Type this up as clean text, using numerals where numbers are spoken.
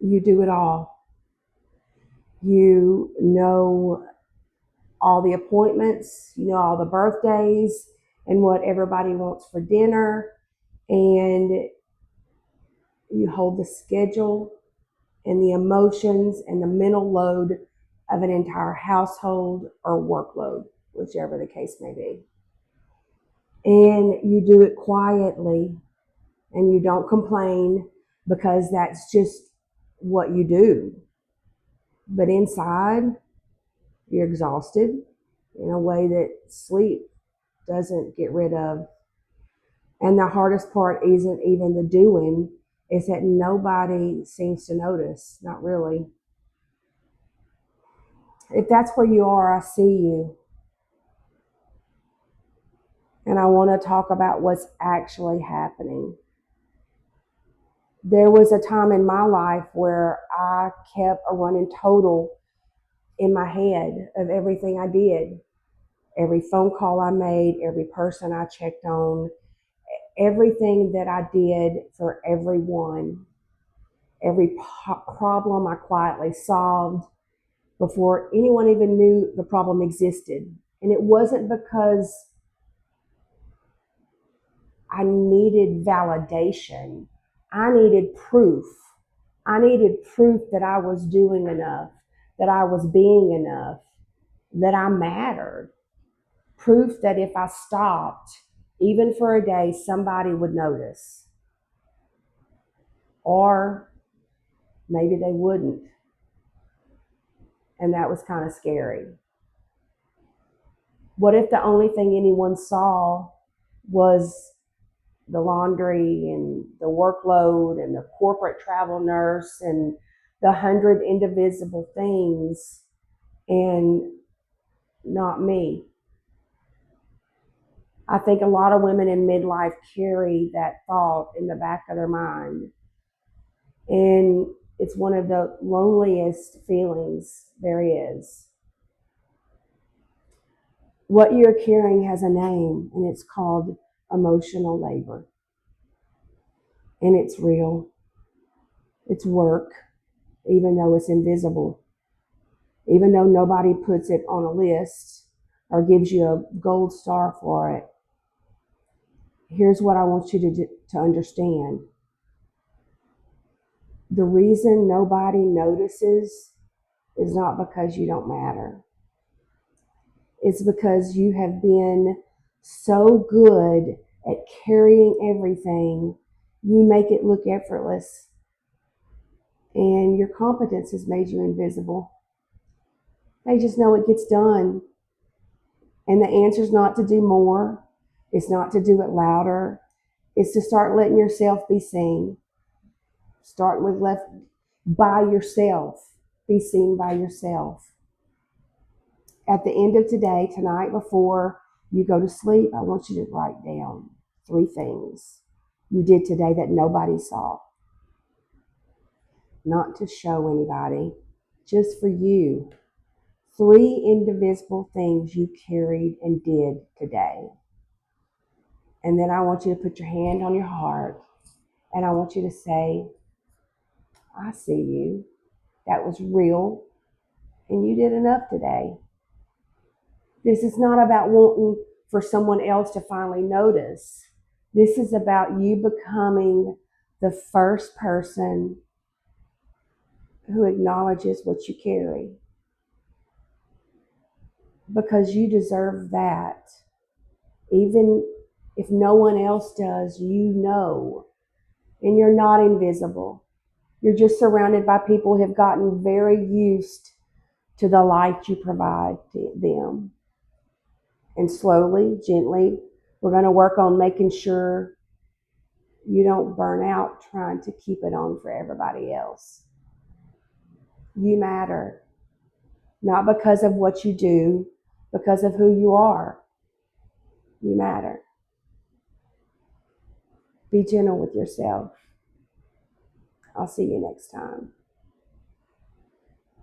You do it all. You know all the appointments, you know all the birthdays and what everybody wants for dinner, and you hold the schedule and the emotions and the mental load of an entire household or workload, whichever the case may be. And you do it quietly and you don't complain because that's just what you do. But inside, you're exhausted in a way that sleep doesn't get rid of. And the hardest part isn't even the doing, is that nobody seems to notice, not really. If that's where you are, I see you. And I want to talk about what's actually happening. There was a time in my life where I kept a running total in my head of everything I did, every phone call I made, every person I checked on, everything that I did for everyone, every problem I quietly solved before anyone even knew the problem existed. And it wasn't because I needed validation. I needed proof. I needed proof that I was doing enough, that I was being enough, that I mattered. Proof that if I stopped, even for a day, somebody would notice. Or maybe they wouldn't. And that was kind of scary. What if the only thing anyone saw was the laundry and the workload and the corporate travel nurse and the 100 indivisible things, and not me? I think a lot of women in midlife carry that thought in the back of their mind. And it's one of the loneliest feelings there is. What you're carrying has a name, and it's called emotional labor. And it's real. It's work, even though it's invisible. Even though nobody puts it on a list or gives you a gold star for it. Here's what I want you to understand. The reason nobody notices is not because you don't matter. It's because you have been so good at carrying everything, you make it look effortless. And your competence has made you invisible. They just know it gets done. And the answer is not to do more. It's not to do it louder. It's to start letting yourself be seen. Start with left by yourself. Be seen by yourself. At the end of today, tonight, before you go to sleep, I want you to write down 3 things you did today that nobody saw. Not to show anybody, just for you. 3 indivisible things you carried and did today. And then I want you to put your hand on your heart and I want you to say, I see you. That was real. And you did enough today. This is not about wanting for someone else to finally notice. This is about you becoming the first person who acknowledges what you carry. Because you deserve that. Even if no one else does, you know. And you're not invisible. You're just surrounded by people who have gotten very used to the light you provide to them. And slowly, gently, we're going to work on making sure you don't burn out trying to keep it on for everybody else. You matter. Not because of what you do, because of who you are. You matter. Be gentle with yourself. I'll see you next time.